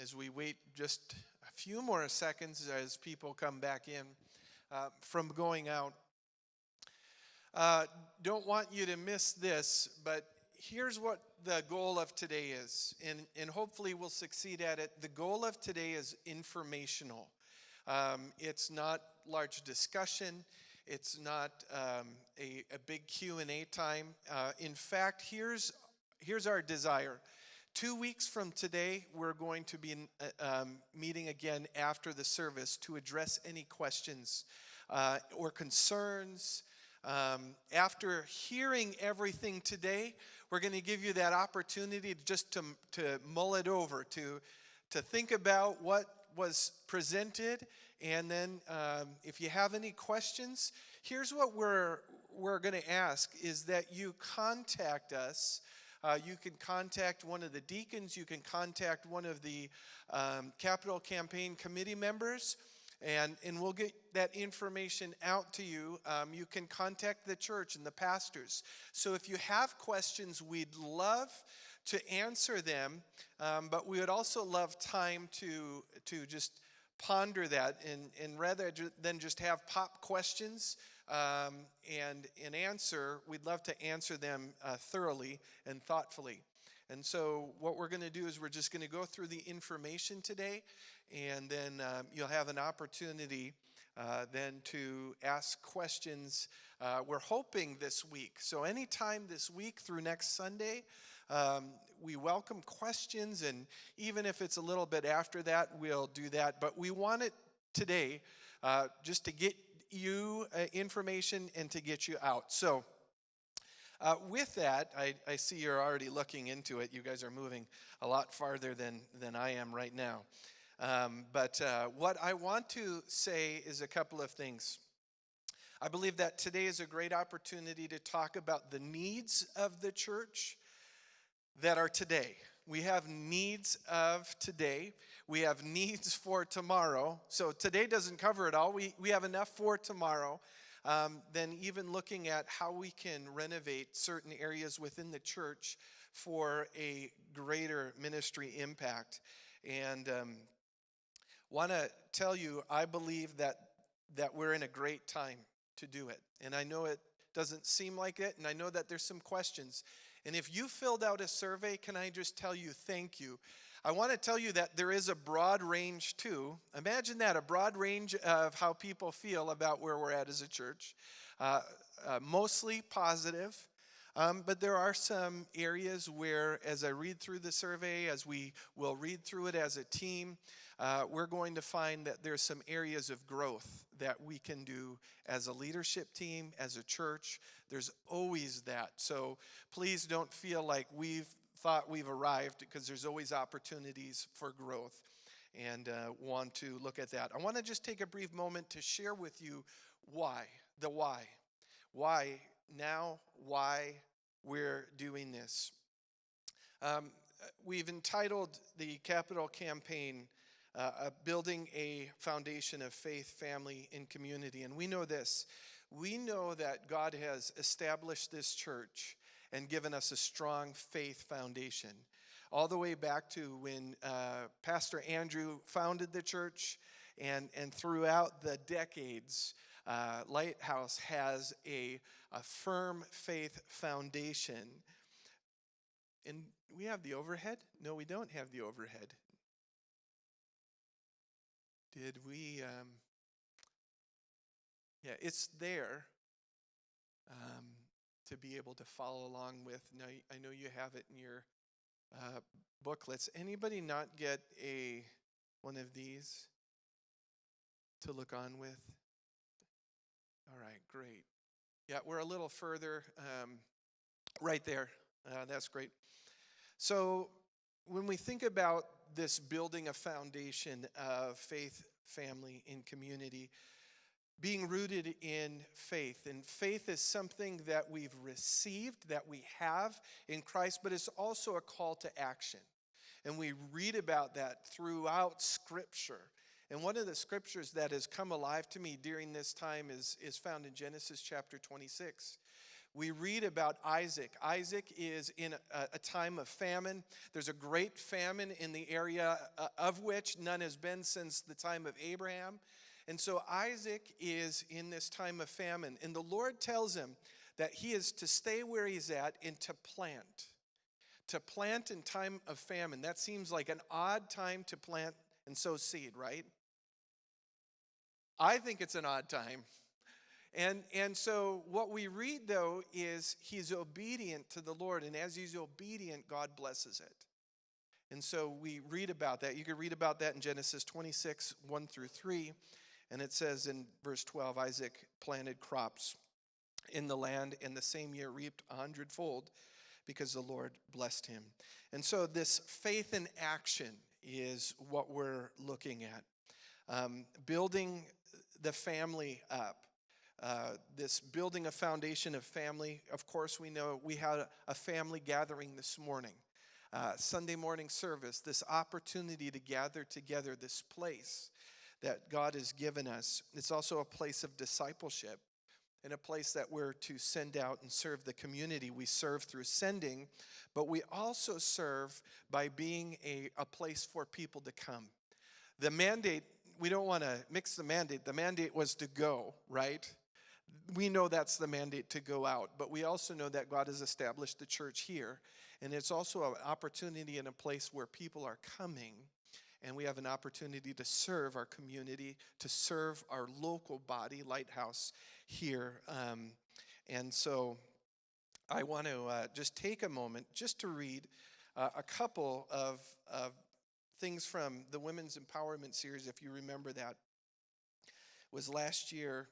as we wait just a few more seconds as people come back in from going out. Don't want you to miss this, but here's what the goal of today is, and hopefully we'll succeed at it. The goal of today is informational. It's not large discussion. It's not a big Q&A time. In fact, here's our desire. 2 weeks from today, we're going to be meeting again after the service to address any questions or concerns. After hearing everything today, we're going to give you that opportunity just to mull it over, to think about what was presented, and then if you have any questions, here's what we're going to ask, is that you contact us. You can contact one of the deacons, you can contact one of the Capital Campaign Committee members, and we'll get that information out to you. You can contact the church and the pastors. So if you have questions, we'd love to answer them, but we would also love time to just ponder that, and rather than just have pop questions and answer, we'd love to answer them thoroughly and thoughtfully. And so what we're going to do is we're just going to go through the information today, and then you'll have an opportunity then to ask questions. We're hoping this week. So anytime this week through next Sunday, we welcome questions, and even if it's a little bit after that, we'll do that. But we want it today just to get you information and to get you out. So with that, I see you're already looking into it. You guys are moving a lot farther than I am right now. But what I want to say is a couple of things. I believe that today is a great opportunity to talk about the needs of the church that are today. We have needs of today. We have needs for tomorrow. So today doesn't cover it all. We have enough for tomorrow. Then even looking at how we can renovate certain areas within the church for a greater ministry impact. And want to tell you, I believe that we're in a great time to do it. And I know it doesn't seem like it, and I know that there's some questions. And if you filled out a survey, can I just tell you thank you? I want to tell you that there is a broad range too. Imagine that, a broad range of how people feel about where we're at as a church. Mostly positive, but there are some areas where, as I read through the survey, as we will read through it as a team, we're going to find that there's some areas of growth that we can do as a leadership team, as a church. There's always that. So please don't feel like we've thought we've arrived, because there's always opportunities for growth, and want to look at that. I want to just take a brief moment to share with you why, the why. Why now, why we're doing this. We've entitled the Capital Campaign Building a Foundation of Faith, Family, and Community. And we know this. We know that God has established this church and given us a strong faith foundation. All the way back to when Pastor Andrew founded the church, and throughout the decades, Lighthouse has a firm faith foundation. And we have the overhead? No, we don't have the overhead. Did we? Yeah, it's there to be able to follow along with. Now, I know you have it in your booklets. Anybody not get one of these to look on with? All right, great. Yeah, we're a little further right there. That's great. So when we think about this building a foundation of faith, family, and community, being rooted in faith. And faith is something that we've received, that we have in Christ, but it's also a call to action. And we read about that throughout Scripture. And one of the scriptures that has come alive to me during this time is found in Genesis chapter 26, we read about Isaac. Isaac is in a time of famine. There's a great famine in the area of which none has been since the time of Abraham. And so Isaac is in this time of famine. And the Lord tells him that he is to stay where he's at and to plant. To plant in time of famine. That seems like an odd time to plant and sow seed, right? I think it's an odd time. And so what we read, though, is he's obedient to the Lord. And as he's obedient, God blesses it. And so we read about that. You can read about that in Genesis 26, 1 through 3. And it says in verse 12, Isaac planted crops in the land, and the same year reaped 100-fold because the Lord blessed him. And so this faith in action is what we're looking at. Building the family up. This building a foundation of family. Of course, we know we had a family gathering this morning. Sunday morning service, this opportunity to gather together, this place that God has given us. It's also a place of discipleship and a place that we're to send out and serve the community. We serve through sending, but we also serve by being a place for people to come. The mandate, we don't want to mix the mandate. The mandate was to go, right? We know that's the mandate, to go out, but we also know that God has established the church here, and it's also an opportunity in a place where people are coming, and we have an opportunity to serve our community, to serve our local body, Lighthouse, here. And so I want to just take a moment just to read a couple of things from the Women's Empowerment Series, if you remember that. It was last year.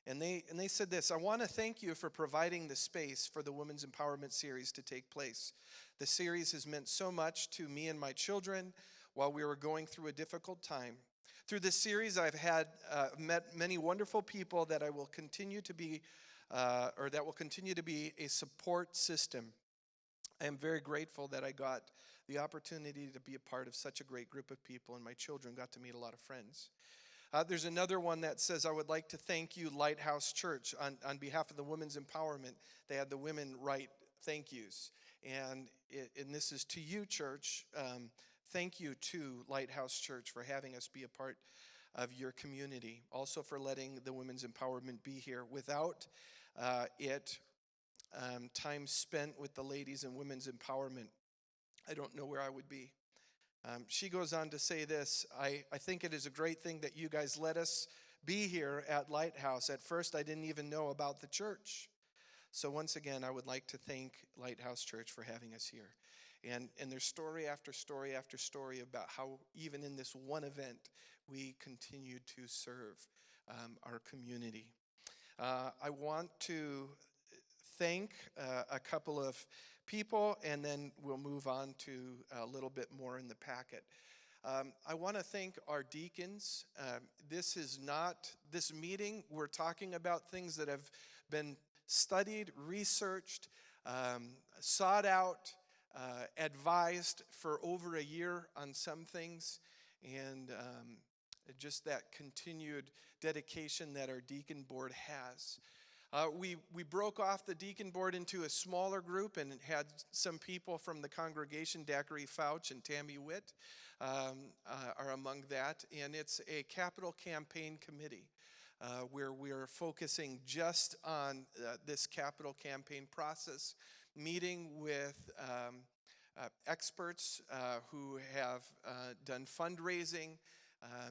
And they said this: I want to thank you for providing the space for the Women's Empowerment Series to take place. The series has meant so much to me and my children while we were going through a difficult time. Through this series, I've met many wonderful people that I will continue to be, that will continue to be a support system. I am very grateful that I got the opportunity to be a part of such a great group of people, and my children got to meet a lot of friends. There's another one that says, I would like to thank you, Lighthouse Church, on behalf of the Women's Empowerment. They had the women write thank yous. And this is to you, church. Thank you to Lighthouse Church for having us be a part of your community. Also for letting the Women's Empowerment be here. Without time spent with the ladies in Women's Empowerment, I don't know where I would be. She goes on to say this: I think it is a great thing that you guys let us be here at Lighthouse. At first, I didn't even know about the church. So once again, I would like to thank Lighthouse Church for having us here. And there's story after story after story about how even in this one event, we continue to serve our community. I want to thank a couple of people, and then we'll move on to a little bit more in the packet. I want to thank our deacons. This meeting, we're talking about things that have been studied, researched, sought out, advised for over a year on some things, and just that continued dedication that our deacon board has. We broke off the deacon board into a smaller group and had some people from the congregation. Daiquiri Fouch and Tammy Witt are among that. And it's a capital campaign committee where we're focusing just on this capital campaign process, meeting with experts who have done fundraising,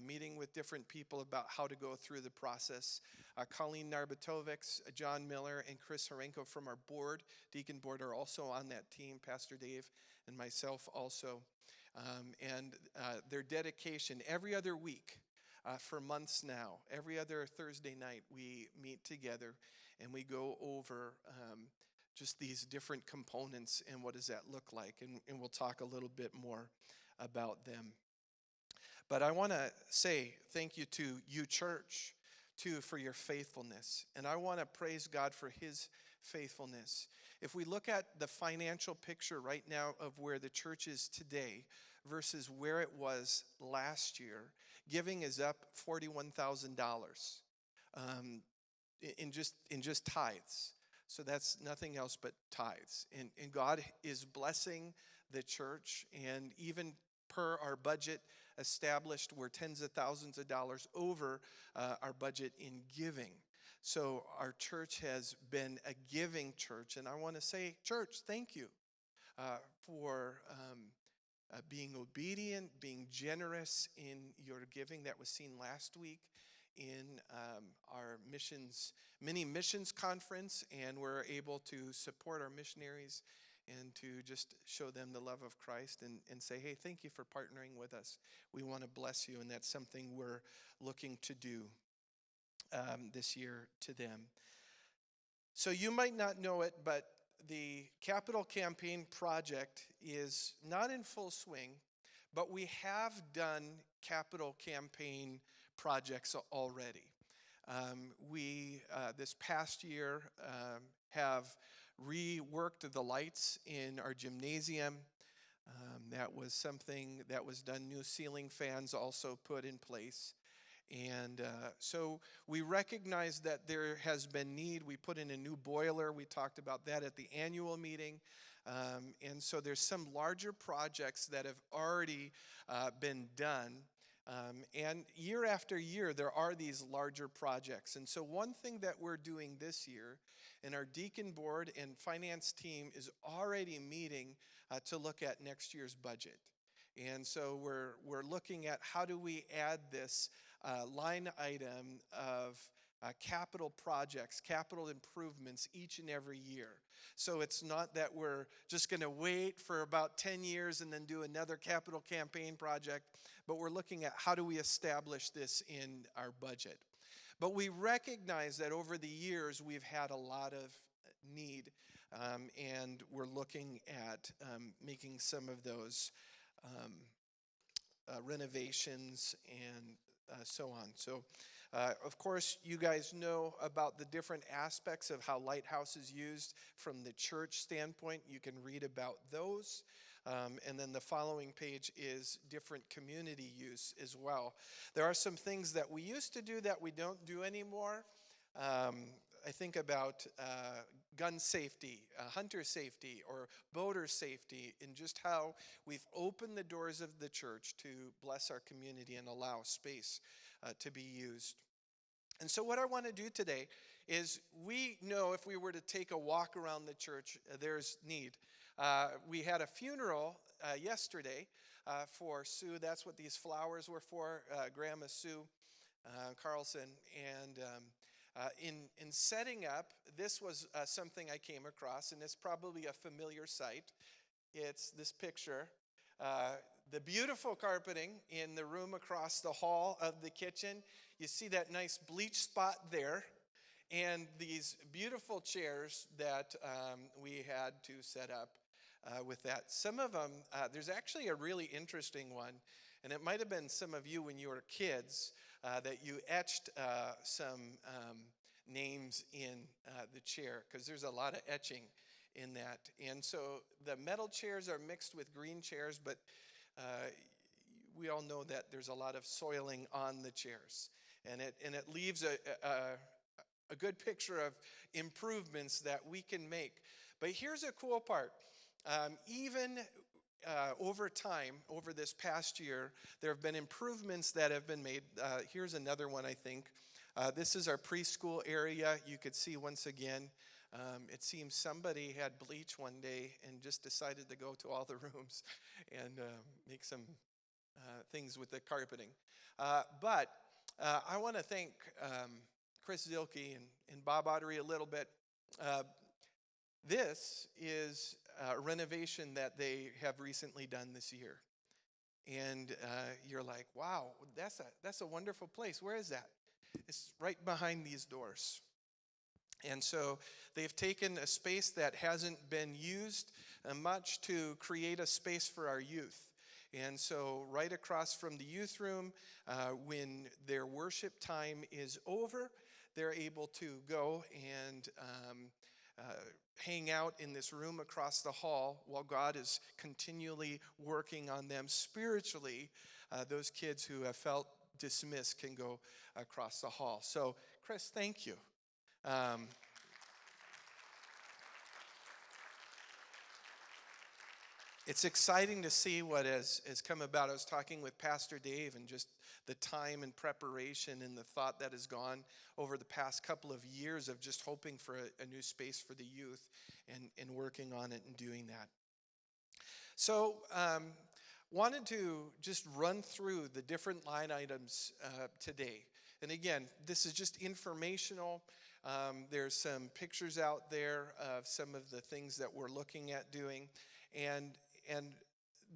meeting with different people about how to go through the process. Colleen Narbatovics, John Miller, and Chris Harenko from our board, deacon board, are also on that team, Pastor Dave and myself also. And their dedication every other week for months now, every other Thursday night, we meet together and we go over just these different components and what does that look like. And we'll talk a little bit more about them. But I want to say thank you to you, church, too, for your faithfulness. And I want to praise God for his faithfulness. If we look at the financial picture right now of where the church is today versus where it was last year, giving is up $41,000 in just tithes. So that's nothing else but tithes. And God is blessing the church, and even per our budget established, we're tens of thousands of dollars over our budget in giving. So our church has been a giving church, and I want to say, church, thank you for being obedient, being generous in your giving. That was seen last week in our mini missions conference, and we're able to support our missionaries and to just show them the love of Christ and say, hey, thank you for partnering with us. We want to bless you, and that's something we're looking to do this year to them. So you might not know it, but the capital campaign project is not in full swing, but we have done capital campaign projects already. We, this past year, have reworked the lights in our gymnasium. That was something that was done. New ceiling fans also put in place. And so we recognize that there has been need. We put in a new boiler. We talked about that at the annual meeting. And so there's some larger projects that have already been done. And year after year, there are these larger projects. And so one thing that we're doing this year, and our deacon board and finance team is already meeting to look at next year's budget. And so we're looking at how do we add this line item of capital projects, capital improvements each and every year. So it's not that we're just going to wait for about 10 years and then do another capital campaign project, but we're looking at how do we establish this in our budget. But we recognize that over the years we've had a lot of need, and we're looking at making some of those renovations and so on. So, of course, you guys know about the different aspects of how Lighthouse is used from the church standpoint. You can read about those. And then the following page is different community use as well. There are some things that we used to do that we don't do anymore. I think about gun safety, hunter safety, or boater safety, and just how we've opened the doors of the church to bless our community and allow space to be used. And so what I want to do today is, we know if we were to take a walk around the church, there's need. We had a funeral yesterday for Sue. That's what these flowers were for, Grandma Sue Carlson. And in setting up, this was something I came across, and it's probably a familiar sight. It's this picture. The beautiful carpeting in the room across the hall of the kitchen. You see that nice bleach spot there. And these beautiful chairs that we had to set up with that. Some of them, there's actually a really interesting one, and it might have been some of you when you were kids that you etched some names in the chair, because there's a lot of etching in that. And so the metal chairs are mixed with green chairs, but we all know that there's a lot of soiling on the chairs. And it leaves a good picture of improvements that we can make. But here's a cool part. Even over time, over this past year, there have been improvements that have been made. Here's another one, I think. This is our preschool area. You could see once again, it seems somebody had bleach one day and just decided to go to all the rooms and make some things with the carpeting. But I want to thank Chris Zilke and Bob Ottery a little bit. This is a renovation that they have recently done this year. And you're like, wow, that's a wonderful place. Where is that? It's right behind these doors. And so they've taken a space that hasn't been used much to create a space for our youth. And so right across from the youth room, when their worship time is over, they're able to go and hang out in this room across the hall while God is continually working on them spiritually. Those kids who have felt dismissed can go across the hall. So, Chris, thank you. It's exciting to see what has come about. I was talking with Pastor Dave and just the time and preparation and the thought that has gone over the past couple of years of just hoping for a new space for the youth and working on it and doing that. So wanted to just run through the different line items today. And again, this is just informational. There's some pictures out there of some of the things that we're looking at doing. And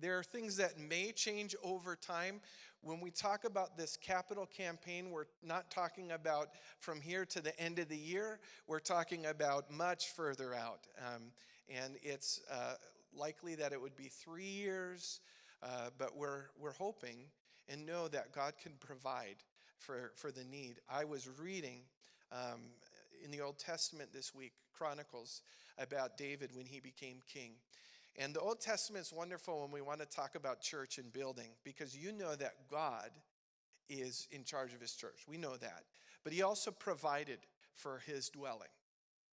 there are things that may change over time. When we talk about this capital campaign, we're not talking about from here to the end of the year. We're talking about much further out. And it's likely that it would be 3 years, but we're hoping and know that God can provide for the need. I was reading in the Old Testament this week, Chronicles, about David when he became king. And the Old Testament is wonderful when we want to talk about church and building, because you know that God is in charge of his church. We know that. But he also provided for his dwelling.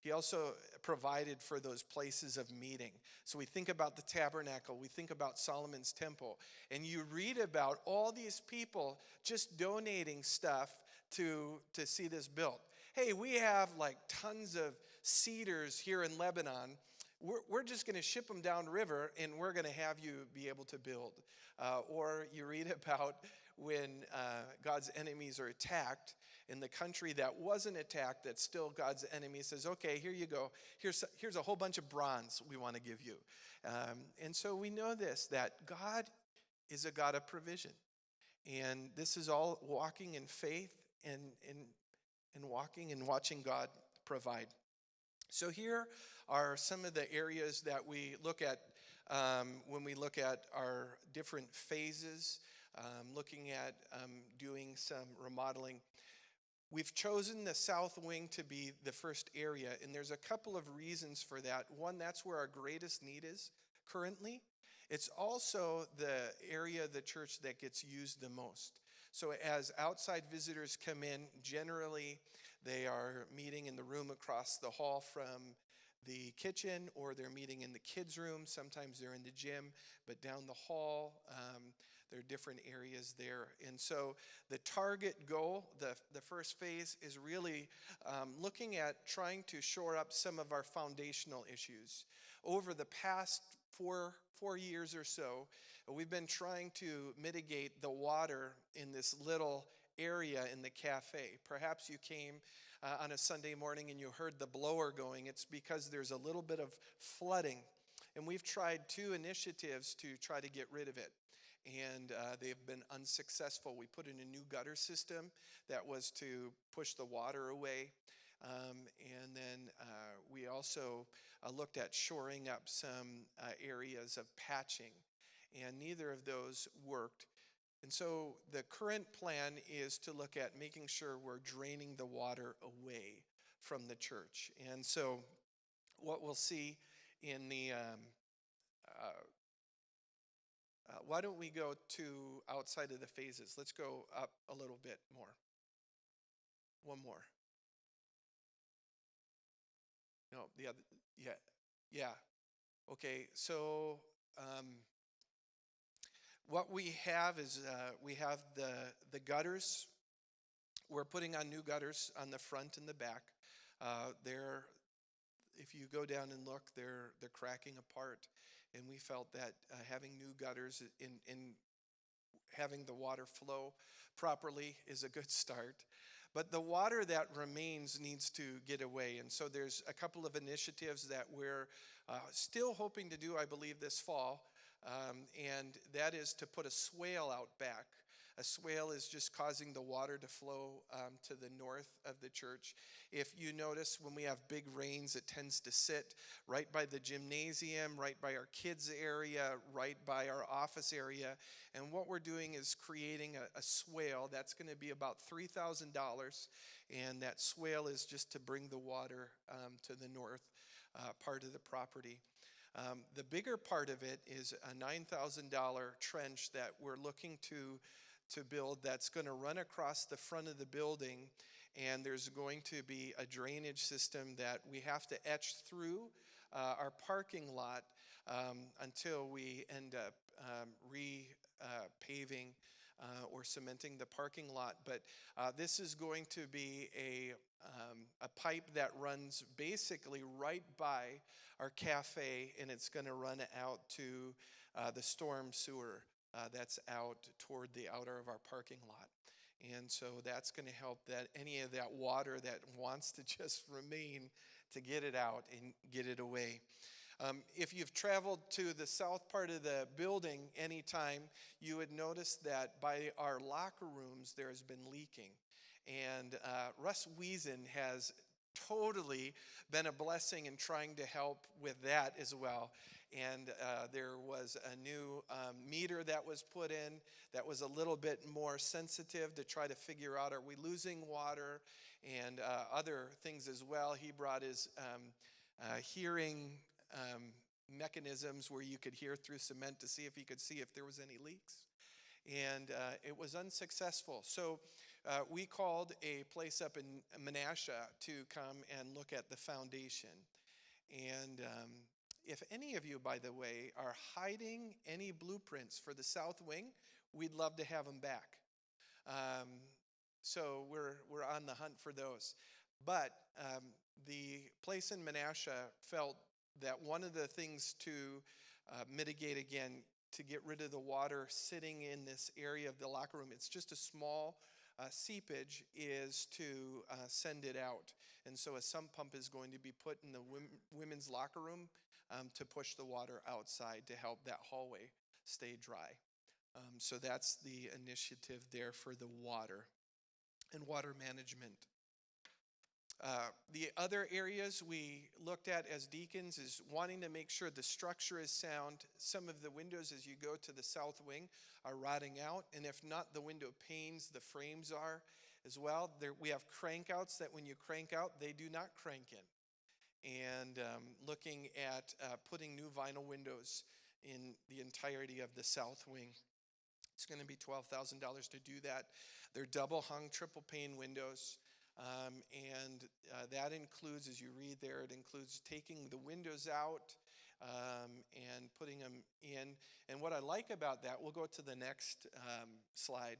He also provided for those places of meeting. So we think about the tabernacle, we think about Solomon's temple, and you read about all these people just donating stuff to see this built. Hey, we have like tons of cedars here in Lebanon. We're just going to ship them downriver, and we're going to have you be able to build. Or you read about when God's enemies are attacked, in the country that wasn't attacked, that's still God's enemy, says, okay, here you go. Here's a whole bunch of bronze we want to give you. And so we know this, that God is a God of provision. And this is all walking in faith and walking and watching God provide. So here are some of the areas that we look at when we look at our different phases, looking at doing some remodeling. We've chosen the south wing to be the first area, and there's a couple of reasons for that. One, that's where our greatest need is currently. It's also the area of the church that gets used the most. So as outside visitors come in, generally they are meeting in the room across the hall from the kitchen, or they're meeting in the kids' room. Sometimes they're in the gym, but down the hall, there are different areas there. And so the target goal, the first phase, is really looking at trying to shore up some of our foundational issues. Over the past four years or so, we've been trying to mitigate the water in this little area in the cafe. Perhaps you came on a Sunday morning and you heard the blower going. It's because there's a little bit of flooding. And we've tried 2 initiatives to try to get rid of it. And they've been unsuccessful. We put in a new gutter system that was to push the water away. And then we also looked at shoring up some areas of patching. And neither of those worked. And so the current plan is to look at making sure we're draining the water away from the church. And so what we'll see in the, why don't we go to outside of the phases? Let's go up a little bit more. One more. No, the other, yeah. Okay, so what we have is we have the gutters. We're putting on new gutters on the front and the back. They're, if you go down and look, they're cracking apart. And we felt that having new gutters in having the water flow properly is a good start. But the water that remains needs to get away. And so there's a couple of initiatives that we're still hoping to do, I believe, this fall. And that is to put a swale out back. A swale is just causing the water to flow to the north of the church. If you notice, when we have big rains, it tends to sit right by the gymnasium, right by our kids' area, right by our office area. And what we're doing is creating a swale that's going to be about $3,000. And that swale is just to bring the water to the north part of the property. The bigger part of it is a $9,000 trench that we're looking to build that's going to run across the front of the building, and there's going to be a drainage system that we have to etch through our parking lot until we end up repaving or cementing the parking lot. But this is going to be a pipe that runs basically right by our cafe, and it's going to run out to the storm sewer that's out toward the outer of our parking lot. And so that's going to help that any of that water that wants to just remain, to get it out and get it away. If you've traveled to the south part of the building anytime, you would notice that by our locker rooms there has been leaking. And Russ Wiesen has totally been a blessing in trying to help with that as well. And there was a new meter that was put in that was a little bit more sensitive to try to figure out, are we losing water, and other things as well. He brought his hearing mechanisms where you could hear through cement to see if he could see if there was any leaks. And it was unsuccessful. So we called a place up in Menasha to come and look at the foundation. And if any of you, by the way, are hiding any blueprints for the south wing, we'd love to have them back. So we're on the hunt for those. But the place in Menasha felt that one of the things to mitigate, again, to get rid of the water sitting in this area of the locker room, it's just a small seepage, is to send it out. And so a sump pump is going to be put in the women's locker room to push the water outside to help that hallway stay dry. So that's the initiative there for the water and water management. The other areas we looked at as deacons is wanting to make sure the structure is sound. Some of the windows as you go to the south wing are rotting out, and if not, the window panes, the frames are as well. We have crankouts that when you crank out, they do not crank in. And looking at putting new vinyl windows in the entirety of the south wing. It's going to be $12,000 to do that. They're double hung, triple pane windows. And that includes, as you read there, it includes taking the windows out and putting them in. And what I like about that, we'll go to the next slide,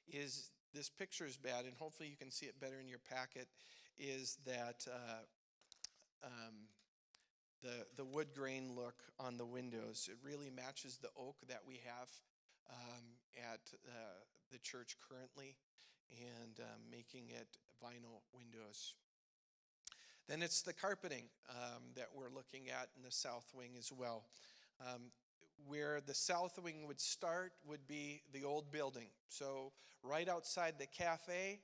is this picture is bad, and hopefully you can see it better in your packet, is that the wood grain look on the windows. It really matches the oak that we have at the church currently, and making it vinyl windows. Then it's the carpeting that we're looking at in the south wing as well. Where the south wing would start would be the old building. So right outside the cafe,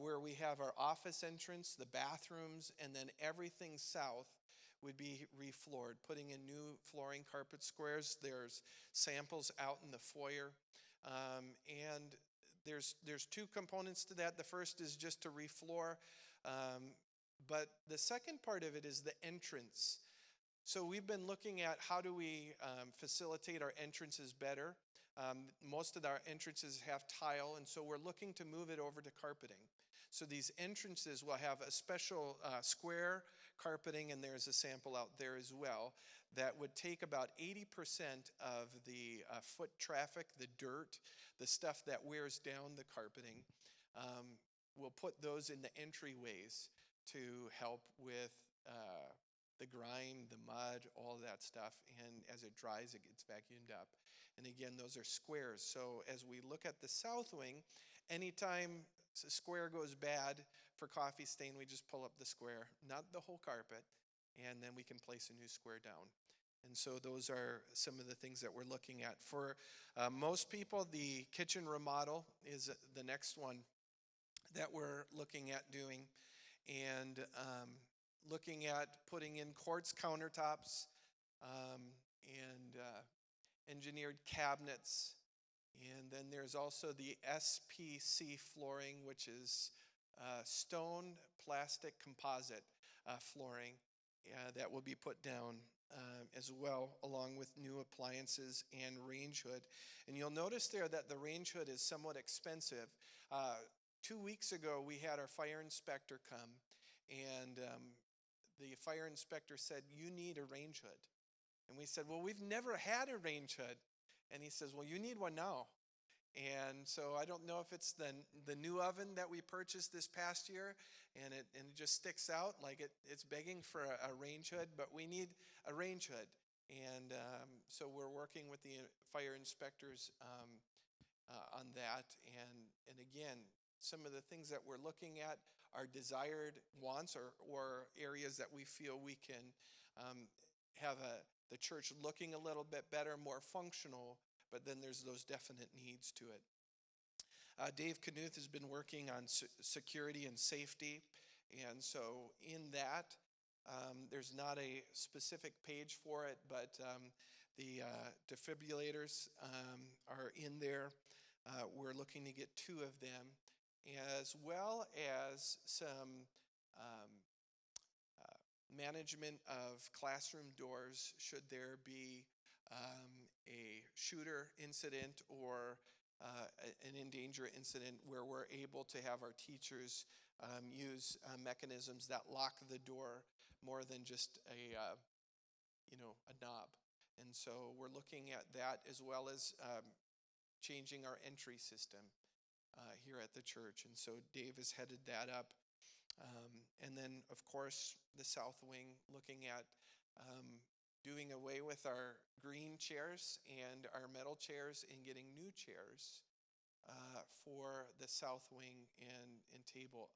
where we have our office entrance, the bathrooms, and then everything south would be refloored, putting in new flooring carpet squares. There's samples out in the foyer. And there's two components to that. The first is just to refloor, but the second part of it is the entrance. So we've been looking at how do we facilitate our entrances better. Most of our entrances have tile, and so we're looking to move it over to carpeting. So these entrances will have a special square carpeting, and there's a sample out there as well, that would take about 80% of the foot traffic, the dirt, the stuff that wears down the carpeting. We'll put those in the entryways to help with the grime, the mud, all of that stuff. And as it dries, it gets vacuumed up. And again, those are squares. So as we look at the south wing, anytime a square goes bad for coffee stain, we just pull up the square, not the whole carpet, and then we can place a new square down. And so those are some of the things that we're looking at. For most people, the kitchen remodel is the next one that we're looking at doing. And looking at putting in quartz countertops and engineered cabinets. And then there's also the SPC flooring, which is stone plastic composite flooring that will be put down as well, along with new appliances and range hood. And you'll notice there that the range hood is somewhat expensive. 2 weeks ago, we had our fire inspector come, and the fire inspector said, "You need a range hood." And we said, well, we've never had a range hood. And he says, well, you need one now. And so I don't know if it's the new oven that we purchased this past year, and it just sticks out like it's begging for a range hood, but we need a range hood. And so we're working with the fire inspectors on that. And again, some of the things that we're looking at are desired wants or areas that we feel we can have the church looking a little bit better, more functional, but then there's those definite needs to it. Dave Knuth has been working on security and safety, and so in that, there's not a specific page for it, but the defibrillators are in there. We're looking to get 2 of them, as well as some management of classroom doors should there be a shooter incident or an endanger incident where we're able to have our teachers use mechanisms that lock the door more than just a knob. And so we're looking at that, as well as changing our entry system here at the church. And so Dave has headed that up. And then, of course, the South Wing, looking at doing away with our green chairs and our metal chairs and getting new chairs for the South Wing and table.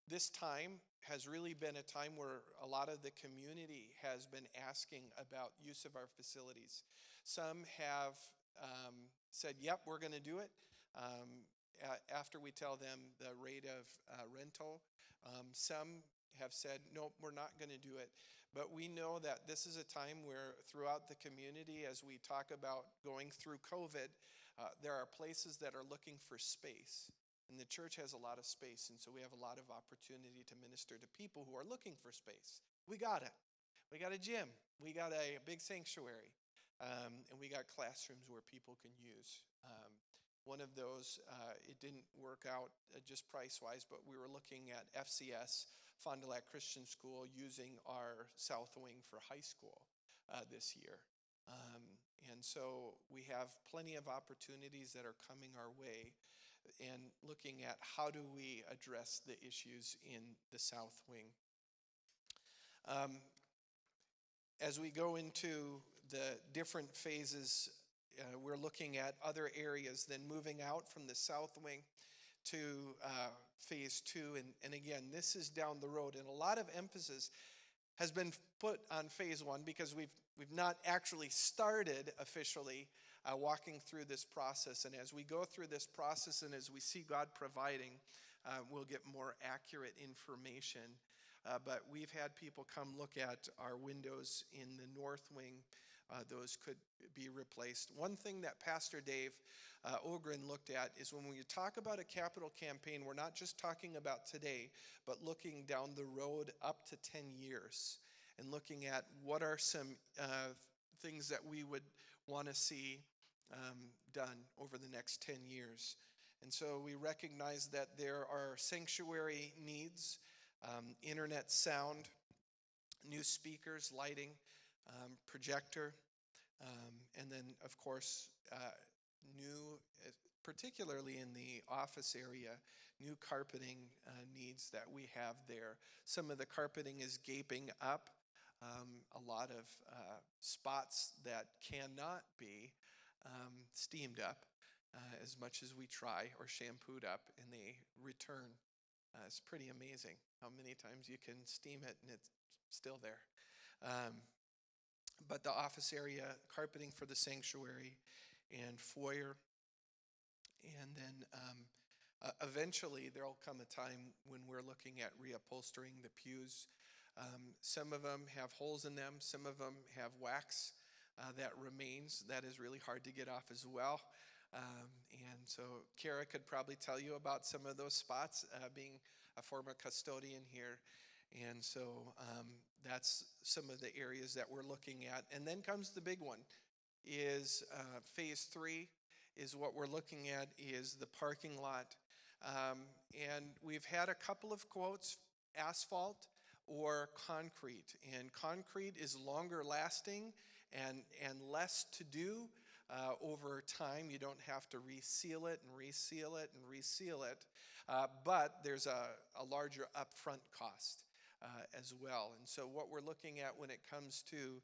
This time has really been a time where a lot of the community has been asking about use of our facilities. Some have said, yep, we're going to do it. After we tell them the rate of rental. Some have said, nope, we're not going to do it. But we know that this is a time where throughout the community, as we talk about going through COVID, there are places that are looking for space. And the church has a lot of space, and so we have a lot of opportunity to minister to people who are looking for space. We got it. We got a gym. We got a big sanctuary. And we got classrooms where people can use. One of those, it didn't work out just price-wise, but we were looking at FCS, Fond du Lac Christian School, using our South Wing for high school this year. And so we have plenty of opportunities that are coming our way, and looking at how do we address the issues in the South Wing. As we go into the different phases, we're looking at other areas, then moving out from the South Wing to phase 2. And again, this is down the road, and a lot of emphasis has been put on phase 1 because we've not actually started officially walking through this process. And as we go through this process and as we see God providing, we'll get more accurate information. But we've had people come look at our windows in the North Wing. Those could be replaced. One thing that Pastor Dave Ogren looked at is when we talk about a capital campaign, we're not just talking about today, but looking down the road up to 10 years and looking at what are some things that we would want to see done over the next 10 years. And so we recognize that there are sanctuary needs, internet sound, new speakers, lighting, projector, and then, of course, new, particularly in the office area, new carpeting needs that we have there. Some of the carpeting is gaping up. A lot of spots that cannot be steamed up as much as we try, or shampooed up, and they return. It's pretty amazing how many times you can steam it and it's still there. But the office area, carpeting for the sanctuary and foyer. And then eventually there'll come a time when we're looking at reupholstering the pews. Some of them have holes in them. Some of them have wax that remains. That is really hard to get off as well. And so Kara could probably tell you about some of those spots, being a former custodian here. And so that's some of the areas that we're looking at. And then comes the big one, is phase 3 is what we're looking at, is the parking lot. And we've had a couple of quotes, asphalt or concrete. And concrete is longer lasting and less to do over time. You don't have to reseal it and reseal it and reseal it, but there's a larger upfront cost as well. And so what we're looking at when it comes to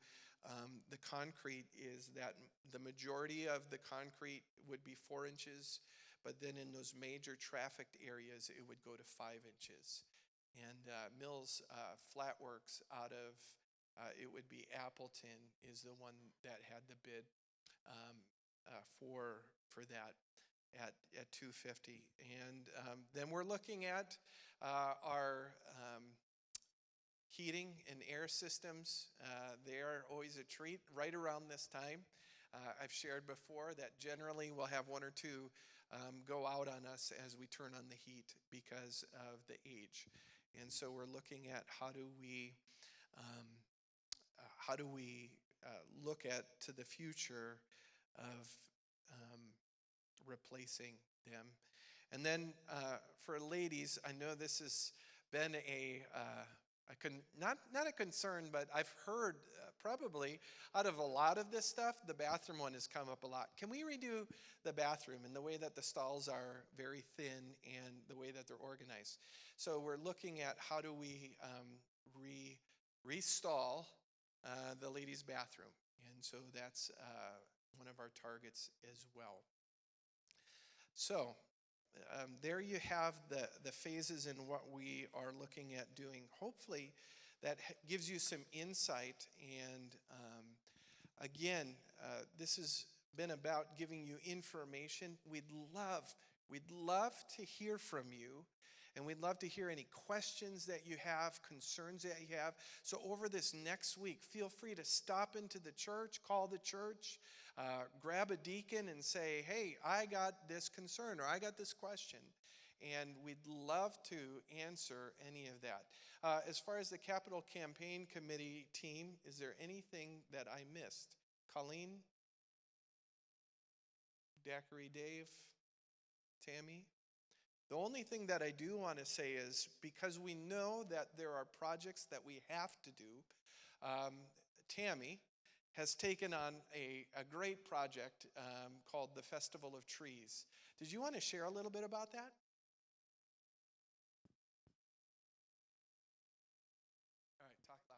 the concrete is that the majority of the concrete would be 4 inches, but then in those major trafficked areas, it would go to 5 inches. And Mills Flatworks out of, it would be Appleton, is the one that had the bid um, for that at 250. And then we're looking at our heating and air systems. They are always a treat right around this time. I've shared before that generally we'll have 1 or 2 go out on us as we turn on the heat because of the age. And so we're looking at how do we look at to the future of replacing them. And then for ladies, I know this has been not a concern, but I've heard probably out of a lot of this stuff, the bathroom one has come up a lot. Can we redo the bathroom and the way that the stalls are very thin and the way that they're organized? So we're looking at how do we restall the ladies' bathroom. And so that's one of our targets as well. So there you have the phases in what we are looking at doing. Hopefully that gives you some insight. And again, this has been about giving you information. We'd love to hear from you. And we'd love to hear any questions that you have, concerns that you have. So over this next week, feel free to stop into the church, call the church, grab a deacon and say, hey, I got this concern or I got this question. And we'd love to answer any of that. As far as the Capital Campaign Committee team, is there anything that I missed? Colleen? Daiquiri Dave? Tammy? The only thing that I do want to say is because we know that there are projects that we have to do, Tammy has taken on a great project called the Festival of Trees. Did you want to share a little bit about that? All right, talk loud.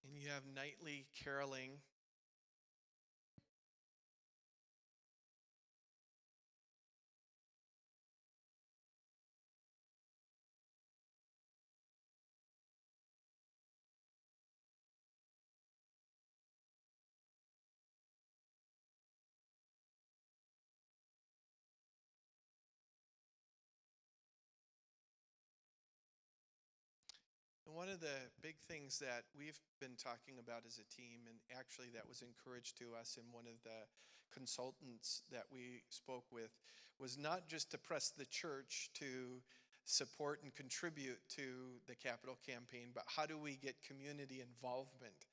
And you have nightly caroling. one of the big things that we've been talking about as a team, and actually that was encouraged to us in one of the consultants that we spoke with, was not just to press the church to support and contribute to the capital campaign, but how do we get community involvement?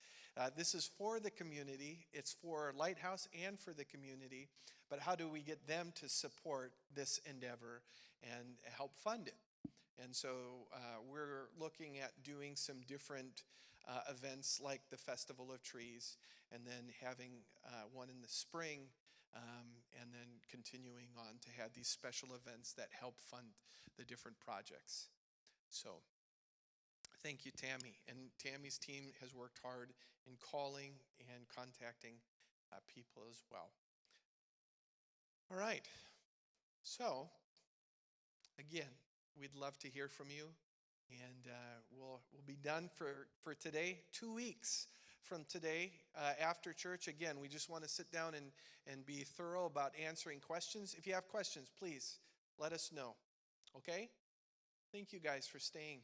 This is for the community, it's for Lighthouse and for the community, but how do we get them to support this endeavor and help fund it? And so we're looking at doing some different events like the Festival of Trees, and then having one in the spring, and then continuing on to have these special events that help fund the different projects. So thank you, Tammy. And Tammy's team has worked hard in calling and contacting people as well. All right. So, again, we'd love to hear from you. And we'll be done for today. 2 weeks from today after church. Again, we just want to sit down and be thorough about answering questions. If you have questions, please let us know. Okay? Thank you guys for staying.